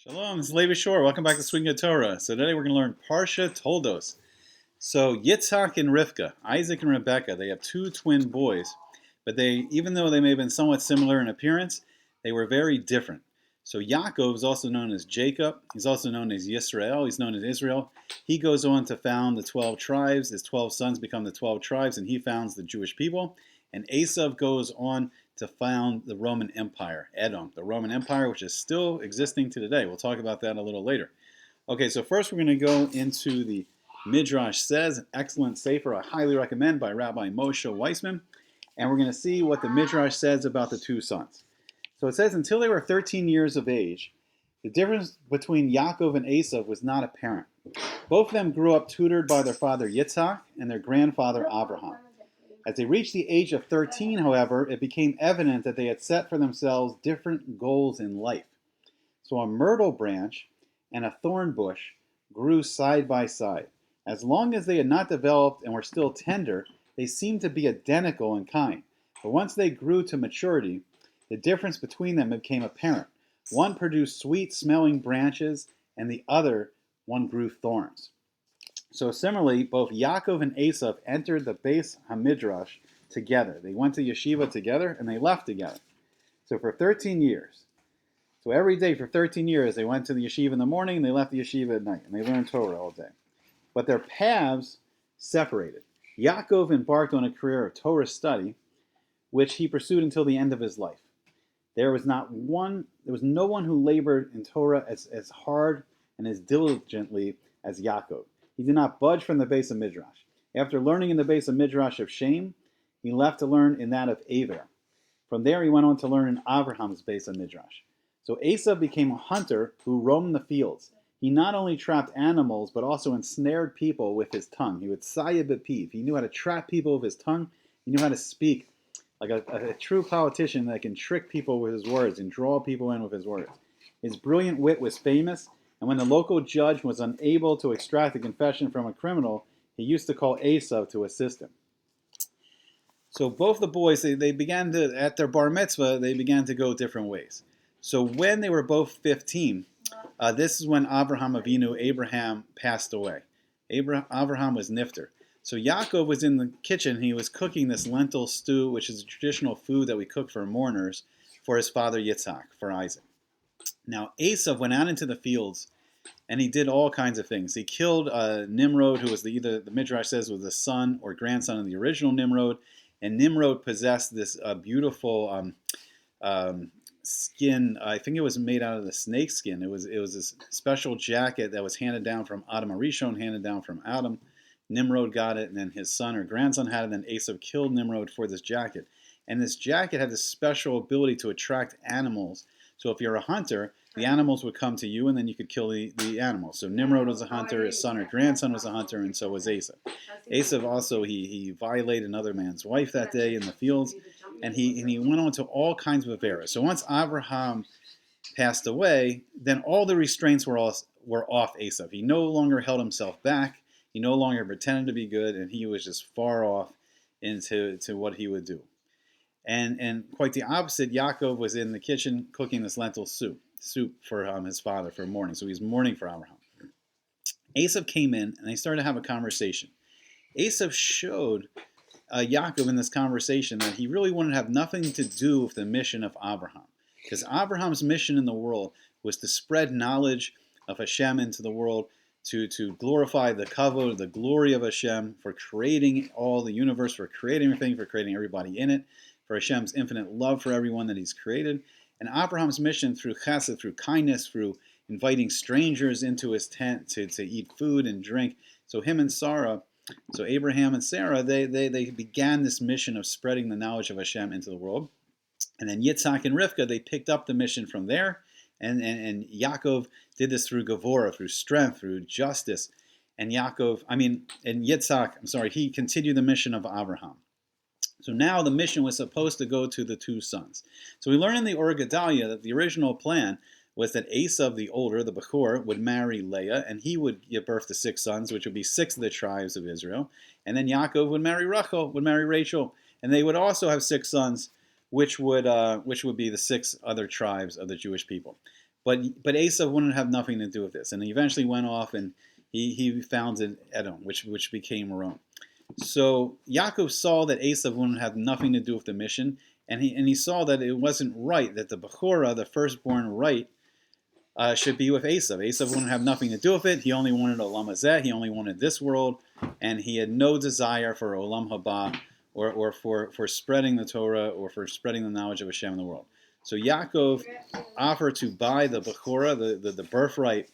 Shalom, this is Levi Shore. Welcome back to Swing of Torah. So today we're going to learn Parsha Toldos. So Yitzhak and Rivka, Isaac and Rebekah, they have two twin boys, but even though they may have been somewhat similar in appearance, they were very different. So Yaakov is also known as Jacob. He's also known as Yisrael. He's known as Israel. He goes on to found the 12 tribes. His 12 sons become the 12 tribes, and he founds the Jewish people. And Eisav goes on to found the Roman Empire, Edom, the Roman Empire, which is still existing to today. We'll talk about that a little later. Okay, so first we're going to go into the Midrash Says, an excellent sefer I highly recommend by Rabbi Moshe Weissman. And we're going to see what the Midrash says about the two sons. So it says, until they were 13 years of age, the difference between Yaakov and Esau was not apparent. Both of them grew up tutored by their father Yitzhak and their grandfather Abraham. As they reached the age of 13, however, it became evident that they had set for themselves different goals in life. So a myrtle branch and a thorn bush grew side by side. As long as they had not developed and were still tender, they seemed to be identical in kind. But once they grew to maturity, the difference between them became apparent. One produced sweet-smelling branches, and the other one grew thorns. So similarly, both Yaakov and Esau entered the Beis HaMidrash together. They went to yeshiva together, and they left together. So for 13 years. So every day for 13 years, they went to the yeshiva in the morning, and they left the yeshiva at night, and they learned Torah all day. But their paths separated. Yaakov embarked on a career of Torah study, which he pursued until the end of his life. There was no one who labored in Torah as hard and as diligently as Yaakov. He did not budge from the Beis HaMidrash. After learning in the Beis HaMidrash of Shem, he left to learn in that of Aver. From there, he went on to learn in Abraham's Beis HaMidrash. So Esau became a hunter who roamed the fields. He not only trapped animals, but also ensnared people with his tongue. He would sayah b'piv. He knew how to trap people with his tongue. He knew how to speak like a true politician that can trick people with his words and draw people in with his words. His brilliant wit was famous, and when the local judge was unable to extract a confession from a criminal, he used to call Esau to assist him. So both the boys, they began to, at their bar mitzvah, they began to go different ways. So when they were both 15, this is when Abraham passed away. Abraham was nifter. So Yaakov was in the kitchen. He was cooking this lentil stew, which is a traditional food that we cook for mourners, for his father Yitzhak, for Isaac. Now Esau went out into the fields, and he did all kinds of things. He killed Nimrod, who was either the Midrash says was the son or grandson of the original Nimrod, and Nimrod possessed this beautiful skin. I think it was made out of the snake skin. It was this special jacket that was handed down from Adam Arishon, handed down from Adam. Nimrod got it, and then his son or grandson had it, and then Esau killed Nimrod for this jacket. And this jacket had this special ability to attract animals. So if you're a hunter, the animals would come to you, and then you could kill the animals. So Nimrod was a hunter, his son or grandson was a hunter, and so was Esau. Esau also, he violated another man's wife that day in the fields, and he went on to all kinds of affairs. So once Abraham passed away, then all the restraints were off Esau. He no longer held himself back. He no longer pretended to be good, and he was just far off into what he would do. And quite the opposite, Yaakov was in the kitchen cooking this lentil soup for his father for mourning. So he's mourning for Abraham. Esau came in, and they started to have a conversation. Esau showed Yaakov in this conversation that he really wanted to have nothing to do with the mission of Abraham. Because Abraham's mission in the world was to spread knowledge of Hashem into the world, to glorify the kavod, the glory of Hashem, for creating all the universe, for creating everything, for creating everybody in it, for Hashem's infinite love for everyone that He's created. And Abraham's mission through chesed, through kindness, through inviting strangers into his tent to eat food and drink. So him and Sarah, so Abraham and Sarah, they began this mission of spreading the knowledge of Hashem into the world. And then Yitzhak and Rivka, they picked up the mission from there. And Yaakov did this through Gevurah, through strength, through justice. And Yitzhak, he continued the mission of Abraham. So now the mission was supposed to go to the two sons. So we learn in the Or Gedalia that the original plan was that Eisav, the older, the Bechor, would marry Leah, and he would give birth to 6 sons, which would be 6 of the tribes of Israel. And then Yaakov would marry Rachel, and they would also have 6 sons, which would be the 6 other tribes of the Jewish people. But Esau wouldn't have nothing to do with this, and he eventually went off and he founded Edom, which became Rome. So Yaakov saw that Eisav wouldn't have nothing to do with the mission, and he saw that it wasn't right, that the Bechorah, the firstborn right, should be with Eisav. Eisav wouldn't have nothing to do with it. He only wanted Olam Hazeh. He only wanted this world, and he had no desire for Olam Haba or for spreading the Torah or for spreading the knowledge of Hashem in the world. So Yaakov offered to buy the Bechorah, the birthright,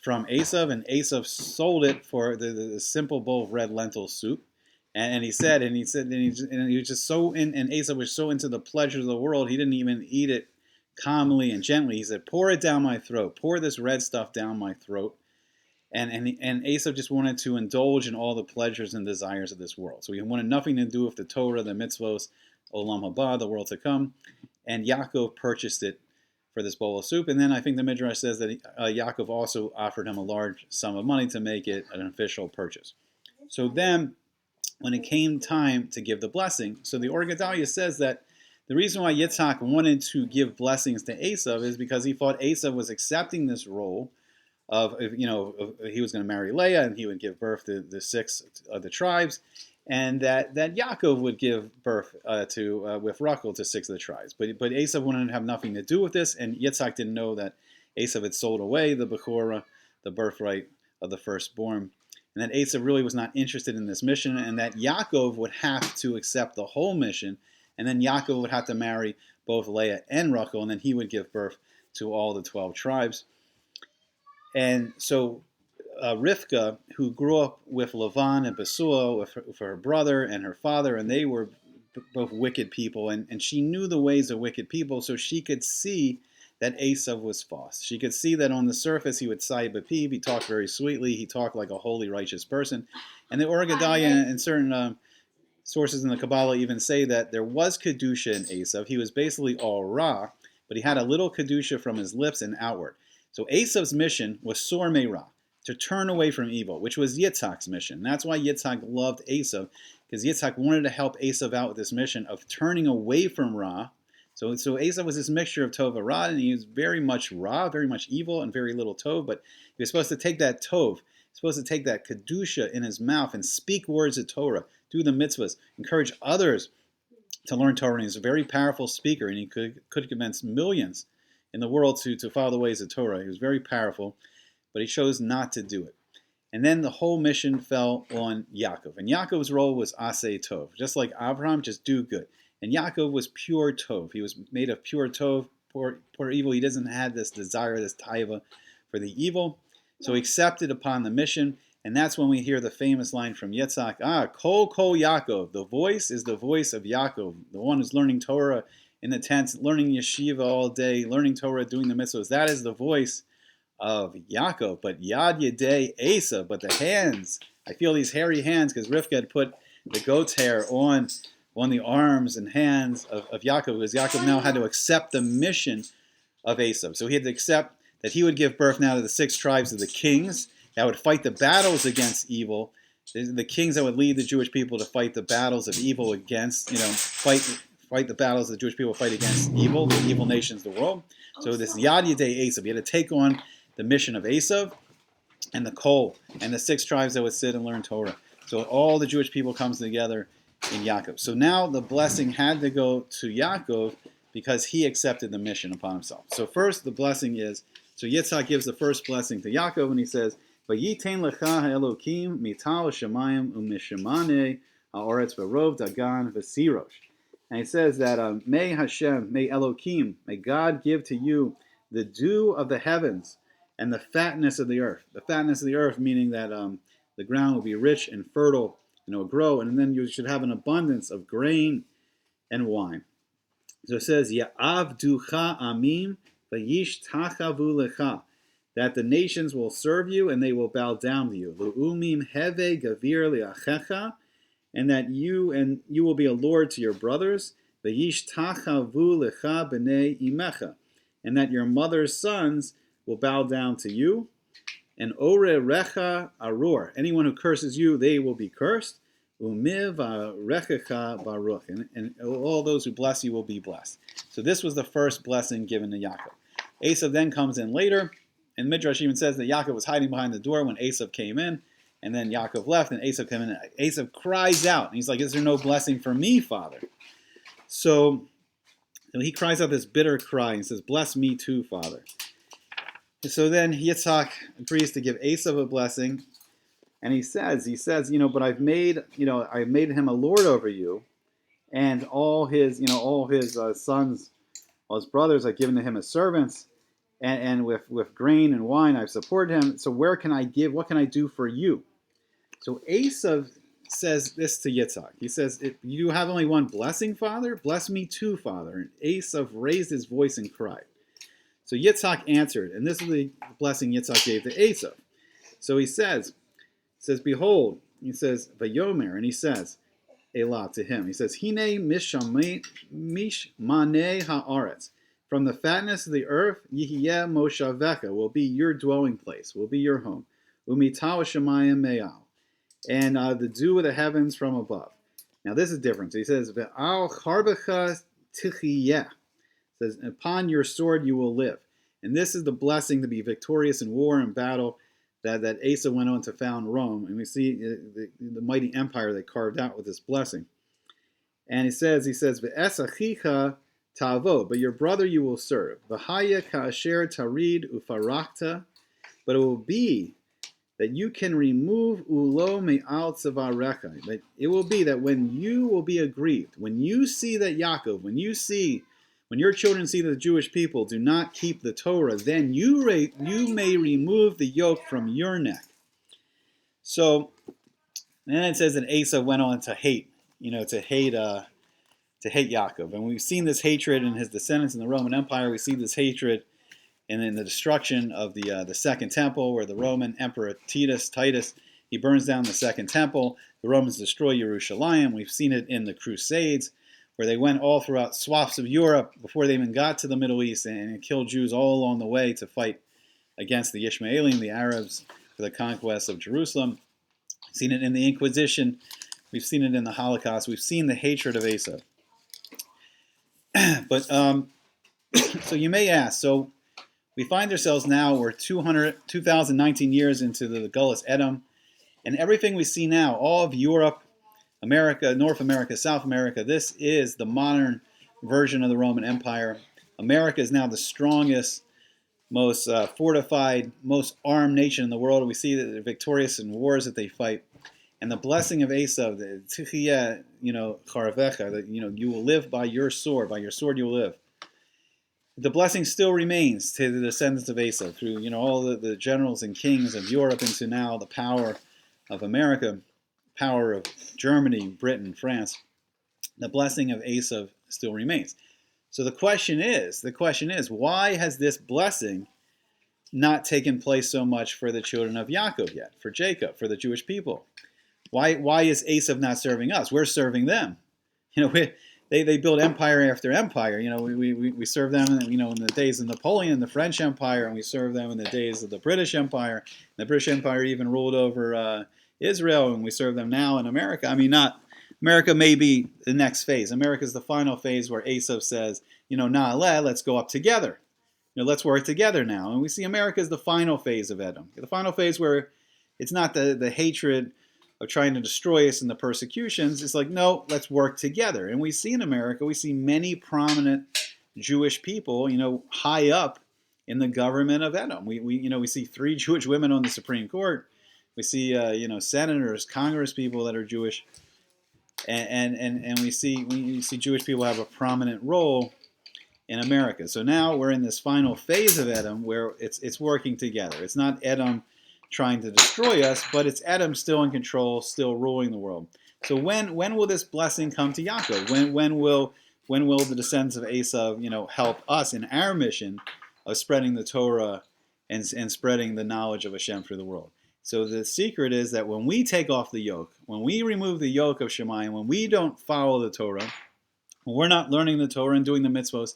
from Eisav, and Eisav sold it for the simple bowl of red lentil soup. And he was just so in, and Esau was so into the pleasures of the world, he didn't even eat it calmly and gently. He said, "Pour it down my throat. Pour this red stuff down my throat." And Esau just wanted to indulge in all the pleasures and desires of this world. So he wanted nothing to do with the Torah, the mitzvos, Olam Haba, the world to come. And Yaakov purchased it for this bowl of soup. And then I think the Midrash says that Yaakov also offered him a large sum of money to make it an official purchase. So then, when it came time to give the blessing, so the Or Gedalia says that the reason why Yitzhak wanted to give blessings to Esau is because he thought Esau was accepting this role of he was going to marry Leah and he would give birth to the 6 of the tribes, and that Yaakov would give birth with Rachel to 6 of the tribes. But Esau wanted to have nothing to do with this, and Yitzhak didn't know that Esau had sold away the Bechorah, the birthright of the firstborn, and that Esau really was not interested in this mission, and that Yaakov would have to accept the whole mission, and then Yaakov would have to marry both Leah and Rachel, and then he would give birth to all the 12 tribes. And so Rivka, who grew up with Lavan and Bethuel, with her brother and her father, and they were both wicked people, and she knew the ways of wicked people, so she could see that Esau was false. She could see that on the surface he would say b'piv, he talked very sweetly, he talked like a holy, righteous person. And the Or Gedalia and certain sources in the Kabbalah even say that there was Kedusha in Esau. He was basically all Ra, but he had a little Kedusha from his lips and outward. So Esau's mission was Sor Me'Ra, to turn away from evil, which was Yitzhak's mission. And that's why Yitzhak loved Esau, because Yitzhak wanted to help Esau out with this mission of turning away from Ra. So Esau was this mixture of Tov and Ra, and he was very much Ra, very much evil, and very little Tov. But he was supposed to take that Tov, supposed to take that Kedusha in his mouth and speak words of Torah, do the mitzvahs, encourage others to learn Torah. And he was a very powerful speaker, and he could convince millions in the world to follow the ways of Torah. He was very powerful, but he chose not to do it. And then the whole mission fell on Yaakov. And Yaakov's role was Aseh Tov. Just like Abraham, just do good. And Yaakov was pure Tov. He was made of pure Tov, pure evil. He doesn't have this desire, this taiva for the evil. So he accepted upon the mission. And that's when we hear the famous line from Yitzhak, Kol Yaakov. The voice is the voice of Yaakov, the one who's learning Torah in the tents, learning yeshiva all day, learning Torah, doing the mitzvahs. That is the voice of Yaakov. But Yad Yedei Esau, but the hands, I feel these hairy hands, because Rivka had put the goat's hair on the arms and hands of Yaakov, because Yaakov now had to accept the mission of Esau. So he had to accept that he would give birth now to the 6 tribes of the kings that would fight the battles against evil, the kings that would lead the Jewish people to fight the battles of evil against, fight the battles the Jewish people fight against evil, the evil nations of the world. So this Yad Yedei Esau, he had to take on the mission of Esau and the Kol and the 6 tribes that would sit and learn Torah. So all the Jewish people comes together in Yaakov. So now the blessing had to go to Yaakov because he accepted the mission upon himself. So first the blessing is, so Yitzhak gives the first blessing to Yaakov, and he says, Vayitein lecha ha'elokim mital shamayim u'mishemane ha'oretz v'rov dagan v'sirosh. And he says that may Hashem, may Elokim, may God give to you the dew of the heavens and the fatness of the earth. The fatness of the earth meaning that the ground will be rich and fertile, and it will grow, and then you should have an abundance of grain and wine. So it says, Ya'avducha amim v'yish tachavu lecha, that the nations will serve you and they will bow down to you. Lu'umim heve gavir li'achecha, and that you will be a lord to your brothers. V'yish tachavu lecha b'nei imecha, and that your mother's sons will bow down to you. And ore recha arur, anyone who curses you, they will be cursed. Umiv rechecha baruch, and all those who bless you will be blessed. So this was the first blessing given to Yaakov. Eisav then comes in later, and Midrash even says that Yaakov was hiding behind the door when Eisav came in, and then Yaakov left, and Eisav came in, and Eisav cries out, and he's like, is there no blessing for me, Father? So he cries out this bitter cry, and he says, bless me too, Father. And so then Yitzhak agrees to give Eisav a blessing, and he says, but I've made him a lord over you, and all his sons, all his brothers, I've given to him as servants, and with grain and wine I've supported him. So where can I give? What can I do for you? So Eisav says this to Yitzhak. He says, you have only one blessing, Father? Bless me too, Father. And Eisav raised his voice and cried. So Yitzhak answered, and this is the blessing Yitzhak gave to Eisav. So he says, behold, he says, Vayomer, and he says, Elah to him. He says, Hine mishmane haaretz. From the fatness of the earth, Yihiyeh moshavecha, will be your dwelling place, will be your home. Umitaw shemayim me'al. And the dew of the heavens from above. Now this is different. So he says, Ve'al charbecha tichiyeh. Says, upon your sword you will live. And this is the blessing to be victorious in war and battle that Asa went on to found Rome. And we see the mighty empire they carved out with this blessing. And he says, Ve'esachicha tavo, but your brother you will serve. V'haya ka'asher tarid ufarakta, but it will be that you can remove ulo me'al tzavarecha. That it will be that when you will be aggrieved, when you see that Yaakov, when your children see that the Jewish people do not keep the Torah, then you may remove the yoke from your neck. So then it says that Esau went on to hate Yaakov, and we've seen this hatred in his descendants in the Roman Empire. We see this hatred and in the destruction of the Second Temple, where the Roman Emperor Titus, he burns down the Second Temple. The Romans destroy Jerusalem. We've seen it in the Crusades, where they went all throughout swaths of Europe before they even got to the Middle East and killed Jews all along the way to fight against the Ishmaelim, the Arabs, for the conquest of Jerusalem. We've seen it in the Inquisition. We've seen it in the Holocaust. We've seen the hatred of Esau. But so you may ask, so we find ourselves now, we're 2019 years into the Gullus Edom, and everything we see now, all of Europe, America, North America, South America, this is the modern version of the Roman Empire. America is now the strongest, most fortified, most armed nation in the world. We see that they're victorious in wars that they fight. And the blessing of Esau, the Tichiyeh, Charavecha, that you will live by your sword you will live. The blessing still remains to the descendants of Esau through all the generals and kings of Europe into now the power of America, power of Germany, Britain, France. The blessing of Esau still remains. So the question is, why has this blessing not taken place so much for the children of Yaakov yet, for Jacob, for the Jewish people? Why is Esau not serving us? We're serving them. They build empire after empire. We serve them in the days of Napoleon, the French Empire, and we serve them in the days of the British Empire. The British Empire even ruled over Israel, and we serve them now in America. America may be the next phase. America is the final phase where Esau says, let's go up together. Let's work together now. And we see America is the final phase of Edom. The final phase where it's not the hatred of trying to destroy us and the persecutions. It's like, no, let's work together. And we see in America, we see many prominent Jewish people, high up in the government of Edom. We see 3 Jewish women on the Supreme Court. We see, senators, Congress people that are Jewish. And we see Jewish people have a prominent role in America. So now we're in this final phase of Edom where it's working together. It's not Edom trying to destroy us, but it's Edom still in control, still ruling the world. So when will this blessing come to Yaakov? When will the descendants of Esau, help us in our mission of spreading the Torah and spreading the knowledge of Hashem through the world? So the secret is that when we take off the yoke, when we remove the yoke of Shemayim, when we don't follow the Torah, when we're not learning the Torah and doing the mitzvos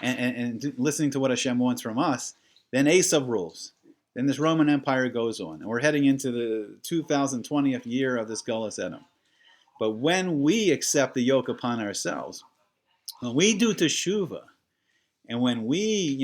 and listening to what Hashem wants from us, then Esau rules. Then this Roman Empire goes on. And we're heading into the 2020th year of this Gullus Edom. But when we accept the yoke upon ourselves, when we do teshuvah, And when we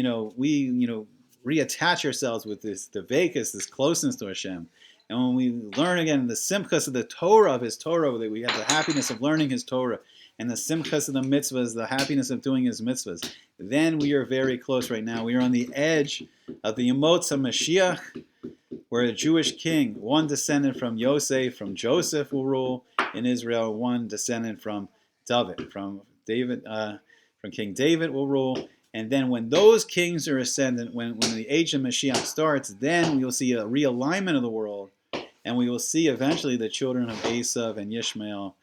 reattach ourselves with this devekus, this closeness to Hashem, and when we learn again the simchas of the Torah, of His Torah, that we have the happiness of learning His Torah, and the simchas of the mitzvahs, the happiness of doing His mitzvahs, then we are very close right now. We are on the edge of the Yemotz HaMashiach, where a Jewish king, one descendant from Yosef, from Joseph, will rule in Israel, one descendant from David, from King David will rule. And then when those kings are ascendant, when the age of Mashiach starts, then we will see a realignment of the world, and we will see eventually the children of Eisav and Yishmael,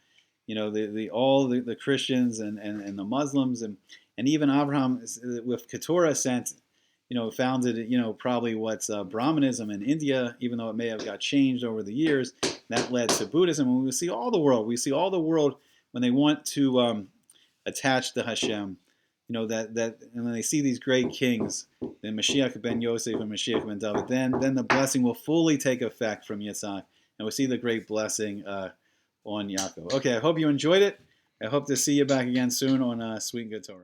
all the Christians and the Muslims, and even Abraham with Keturah ascent, founded, probably what's Brahmanism in India, even though it may have got changed over the years. That led to Buddhism. And we see all the world when they want to attach to Hashem, and when they see these great kings, then Mashiach ben Yosef and Mashiach ben David, then the blessing will fully take effect from Yitzhak, and we'll see the great blessing on Yaakov. Okay, I hope you enjoyed it. I hope to see you back again soon on Sweet and Good Torah.